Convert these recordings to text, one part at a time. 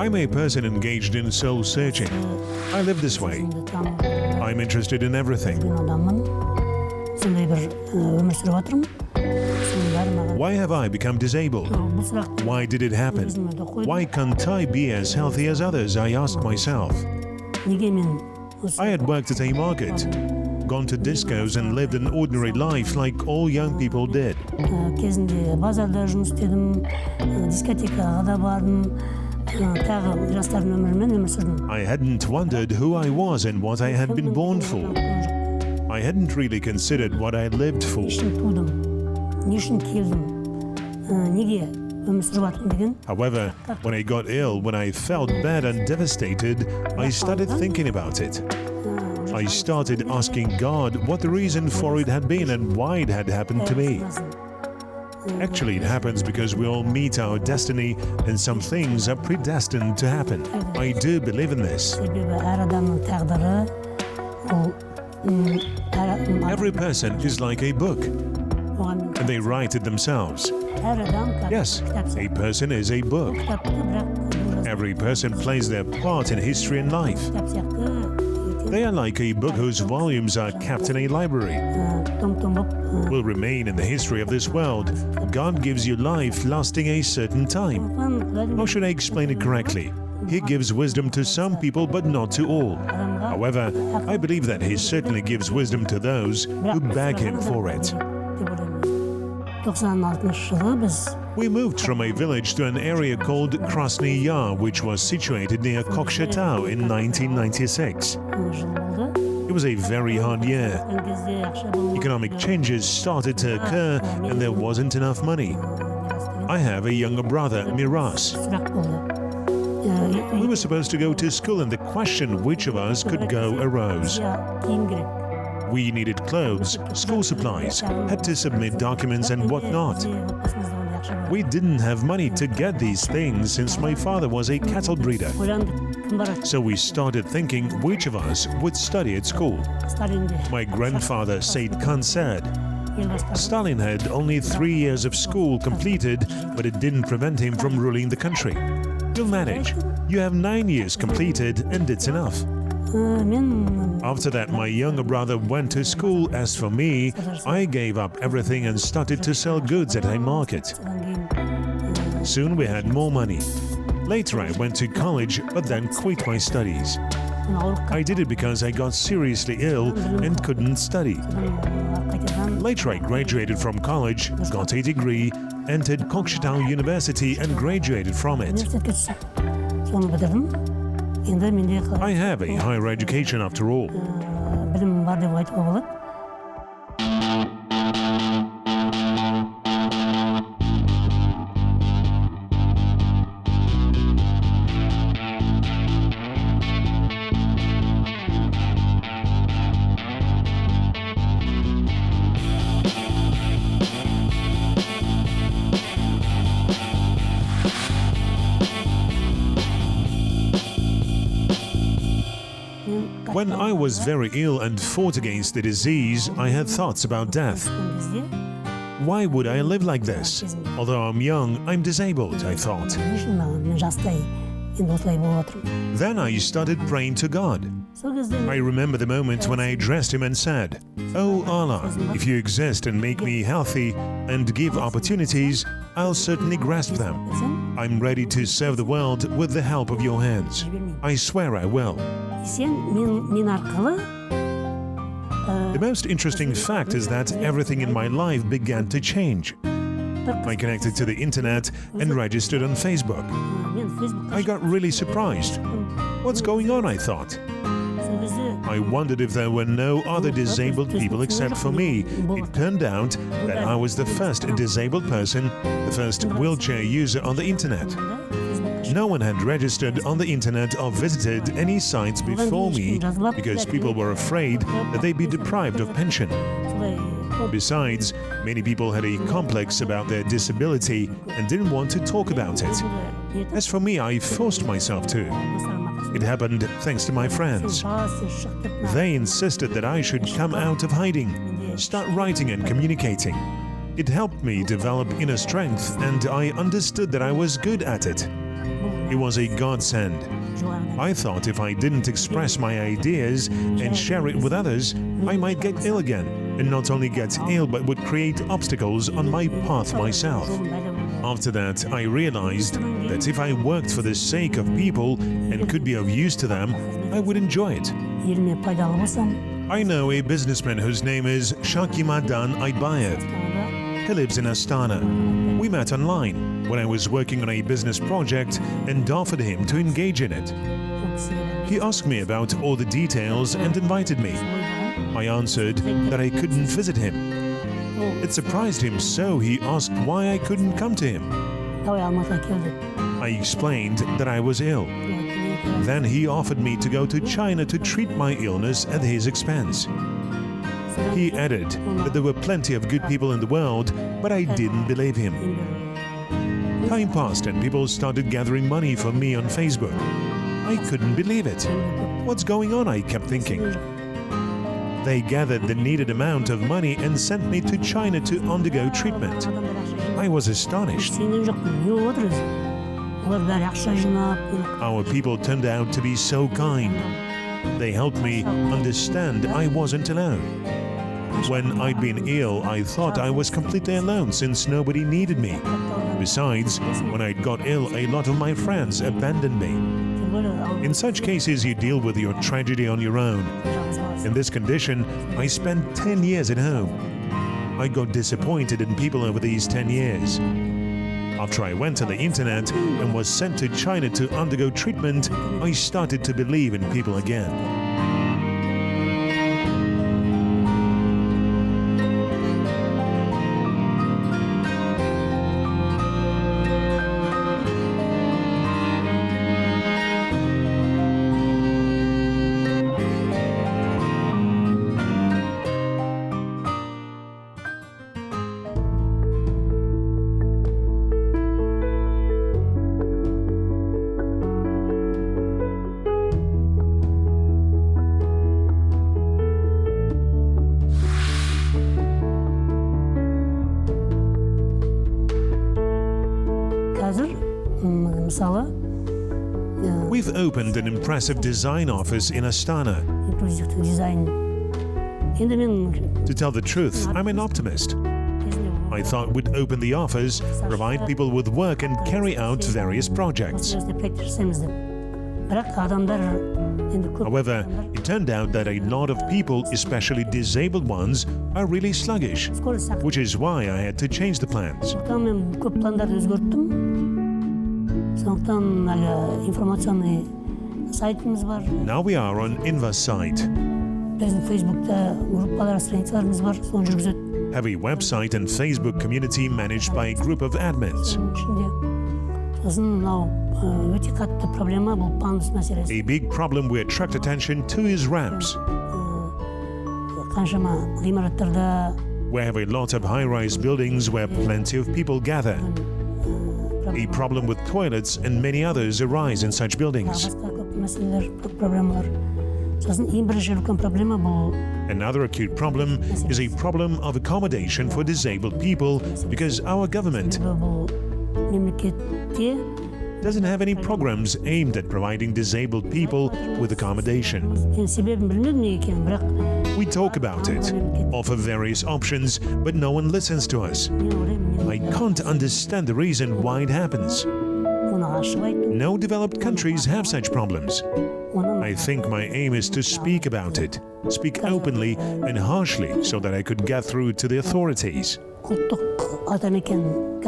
I'm a person engaged in soul searching. I live this way. I'm interested in everything. Why have I become disabled? Why did it happen? Why can't I be as healthy as others? I ask myself. I had worked at a market, gone to discos and lived an ordinary life like all young people did. I hadn't wondered who I was and what I had been born for. I hadn't really considered what I lived for. However, when I got ill, when I felt bad and devastated, I started thinking about it. I started asking God what the reason for it had been and why it had happened to me. Actually, it happens because we all meet our destiny and some things are predestined to happen. I do believe in this. Every person is like a book, and they write it themselves. Yes, a person is a book. Every person plays their part in history and life. They are like a book whose volumes are kept in a library. Will remain in the history of this world. God gives you life lasting a certain time. How should I explain it correctly? He gives wisdom to some people, but not to all. However, I believe that He certainly gives wisdom to those who beg Him for it. We moved from a village to an area called Krasny Yar, which was situated near Kokshetau in 1996. It was a very hard year. Economic changes started to occur and there wasn't enough money. I have a younger brother, Miras. We were supposed to go to school and the question which of us could go arose. We needed clothes, school supplies, had to submit documents and whatnot. We didn't have money to get these things since my father was a cattle breeder. So we started thinking which of us would study at school. My grandfather, Said Khan, said, Stalin had only 3 years of school completed, but it didn't prevent him from ruling the country. You'll manage. You have 9 years completed and it's enough. After that, my younger brother went to school. As for me, I gave up everything and started to sell goods at a market. Soon we had more money. Later I went to college, but then quit my studies. I did it because I got seriously ill and couldn't study. Later I graduated from college, got a degree, entered Kokshetau University and graduated from it. I have a higher education after all. When I was very ill and fought against the disease, I had thoughts about death. Why would I live like this? Although I'm young, I'm disabled, I thought. Then I started praying to God. I remember the moment when I addressed Him and said, "Oh Allah, if you exist and make me healthy and give opportunities, I'll certainly grasp them. I'm ready to serve the world with the help of your hands. I swear I will." The most interesting fact is that everything in my life began to change. I connected to the internet and registered on Facebook. I got really surprised. What's going on, I thought. I wondered if there were no other disabled people except for me. It turned out that I was the first disabled person, the first wheelchair user on the internet. No one had registered on the internet or visited any sites before me because people were afraid that they'd be deprived of pension. Besides, many people had a complex about their disability and didn't want to talk about it. As for me, I forced myself to. It happened thanks to my friends. They insisted that I should come out of hiding, start writing and communicating. It helped me develop inner strength and I understood that I was good at it. It was a godsend. I thought if I didn't express my ideas and share it with others, I might get ill again, and not only get ill but would create obstacles on my path myself. After that, I realized that if I worked for the sake of people and could be of use to them, I would enjoy it. I know a businessman whose name is Shakimadan Aybayev. He lives in Astana. We met online when I was working on a business project and offered him to engage in it. He asked me about all the details and invited me. I answered that I couldn't visit him. It surprised him, so he asked why I couldn't come to him. I explained that I was ill. Then he offered me to go to China to treat my illness at his expense. He added that there were plenty of good people in the world, but I didn't believe him. Time passed and people started gathering money for me on Facebook. I couldn't believe it. What's going on? I kept thinking. They gathered the needed amount of money and sent me to China to undergo treatment. I was astonished. Our people turned out to be so kind. They helped me understand I wasn't alone. When I'd been ill, I thought I was completely alone since nobody needed me. Besides, when I got ill, a lot of my friends abandoned me. In such cases, you deal with your tragedy on your own. In this condition, I spent 10 years at home. I got disappointed in people over these 10 years. After I went on the internet and was sent to China to undergo treatment, I started to believe in people again. We've opened an impressive design office in Astana. To tell the truth, I'm an optimist. I thought we'd open the office, provide people with work and carry out various projects. However, it turned out that a lot of people, especially disabled ones, are really sluggish, which is why I had to change the plans. Now we are on Inva's site. Have a website and Facebook community managed by a group of admins. A big problem we attract attention to is ramps. We have a lot of high-rise buildings where plenty of people gather. A problem with toilets and many others arise in such buildings. Another acute problem is a problem of accommodation for disabled people because our government doesn't have any programs aimed at providing disabled people with accommodation. We talk about it, offer various options, but no one listens to us. I can't understand the reason why it happens. No developed countries have such problems. I think my aim is to speak about it, speak openly and harshly so that I could get through to the authorities.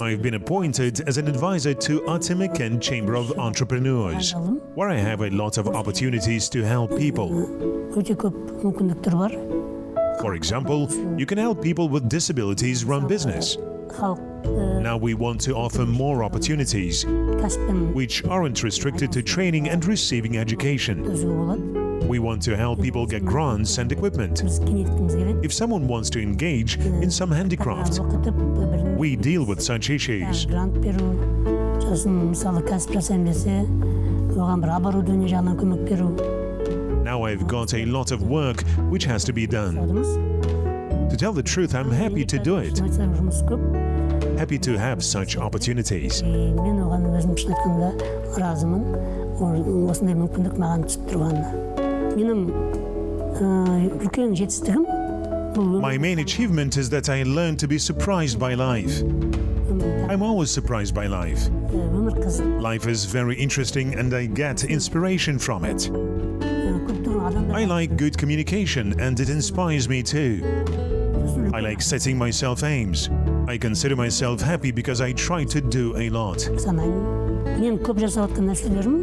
I've been appointed as an advisor to Atimeken Chamber of Entrepreneurs, where I have a lot of opportunities to help people. For example, you can help people with disabilities run business. Now we want to offer more opportunities, which aren't restricted to training and receiving education. We want to help people get grants and equipment. If someone wants to engage in some handicraft, we deal with such issues. Now I've got a lot of work which has to be done. To tell the truth, I'm happy to do it. happy to have such opportunities. Мен оған өзім шын айтқанда разымын. Осындай мүмкіндік маған түсіп тұрғанына. Менің үлкен жетістігім бұл My main achievement is that I learned to be surprised by life. I'm always surprised by life. өмір қызық. Life is very interesting and I get inspiration from it. Көптеген адамдар I like good communication and it inspires me too. I like setting myself aims. I consider myself happy because I try to do a lot. санаймын. Мен көп жасап жатқан нәрселерім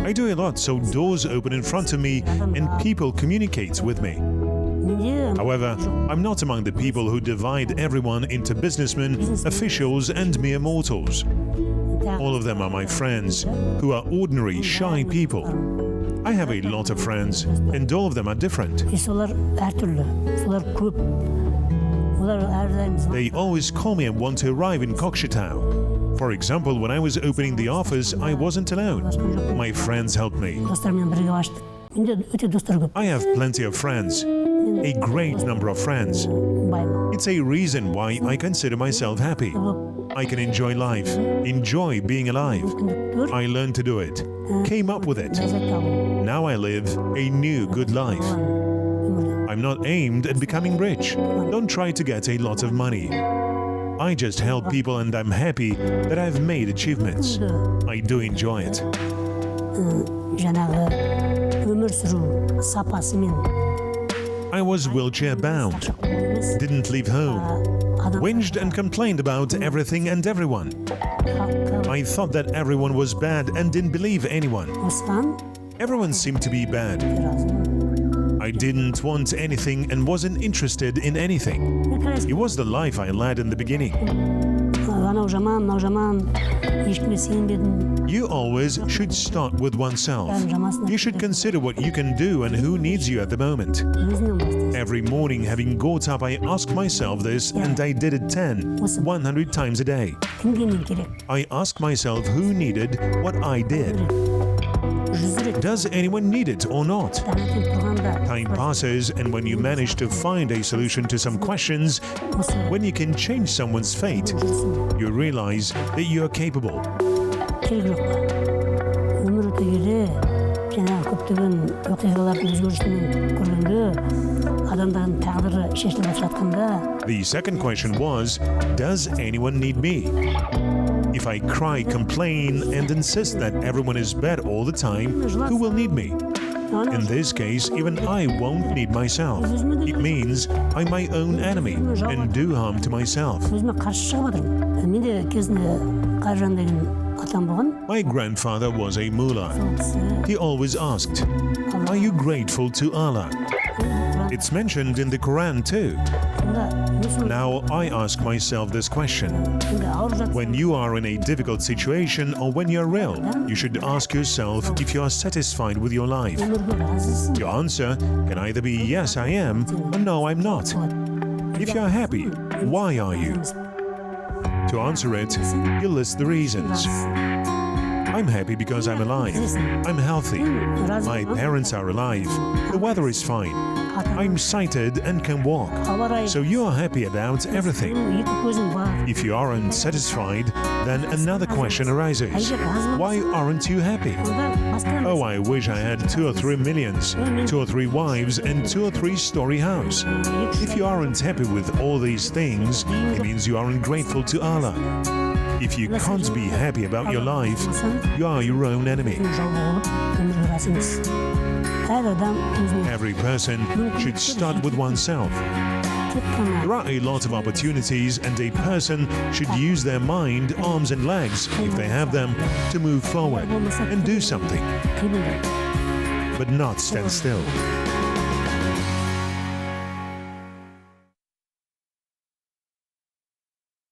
I do a lot so doors open in front of me and people communicate with me. менде However, I'm not among the people who divide everyone into businessmen, officials and mere mortals. All of them are my friends, who are ordinary, shy people. I have a lot of friends, and all of them are different. солар әртүрлі, солар көп. Олар әрдайым They always call me and want to arrive in Kokshetau. For example, when I was opening the office, I wasn't alone. My friends helped me. достармен бірге аштық. Менде өте достар көп. I have plenty of friends, a great number of friends. Баймын. It's a reason why I consider myself happy. I can enjoy life, enjoy being alive. Мүмкіндіктер I learned to do it, came up with it. ләззат табу. Now I live a new good life. Өмірде. I'm not aimed at becoming rich. Don't try to get a lot of money. I just help people and I'm happy that I've made achievements. I do enjoy it. жаңағы өмір сүру сапасымен I was wheelchair bound, емес. didn't leave home, Адам whinged and complained about everything and everyone. хаққа I thought that everyone was bad and didn't believe anyone. осыған Everyone seemed to be bad. разымын. I didn't want anything and wasn't interested in anything. Мен қарайсың, It was the life I led in the beginning. анау жаман, мынау жаман, ешкімге сенбедім. You always should start with oneself. You should consider what you can do and who needs you at the moment. Өзінен бастайсың. Every morning having got up, I asked myself this and I did it 10, 100 times a day. Кімге мен керек? I asked myself who needed what I did. Жүз рет Does anyone need it or not? таңертең тұрғанда Time passes and when you manage to find a solution to some questions, осы when you can change someone's fate, жүрсің. you realize that you are capable. Керек жоқ па? Өмір өте келе, жаңағы көптеген оқиғалардың өзгерісімен көргенде, адамдардың тағдыры шешіліп жатқанда, The second question was, does anyone need me? If I cry, complain, and insist that everyone is bad all the time, who will need me? In this case, even I won't need myself. It means I'm my own enemy and do harm to myself. өзіме қарсы шығып жатырмын. Менде кезінде Қайыржан деген атам болған. My grandfather was a mullah. Сол кісі He always asked, are you grateful to Allah? It's mentioned in the Quran too. Now I ask myself this question. When you are in a difficult situation or when you're ill, you should ask yourself if you are satisfied with your life. өмірге разысың. Your answer can either be yes, I am, or no, I'm not. If you are happy, why are you? To answer it, you list the reasons. I'm happy because I'm alive. I'm healthy. My parents are alive. The weather is fine. I'm sighted and can walk. So you are happy about everything. Екі көзің бар. If you aren't satisfied, then another question arises. Why aren't you happy? Oh, I wish I had 2 or 3 millions, 2 or 3 wives, and 2 or 3 story house. If you aren't happy with all these things, it means you aren't grateful to Allah. If you can't be happy about your life, you are your own enemy. Every person should start with oneself. There are a lot of opportunities and a person should use their mind, arms and legs, if they have them, to move forward and do something, but not stand still.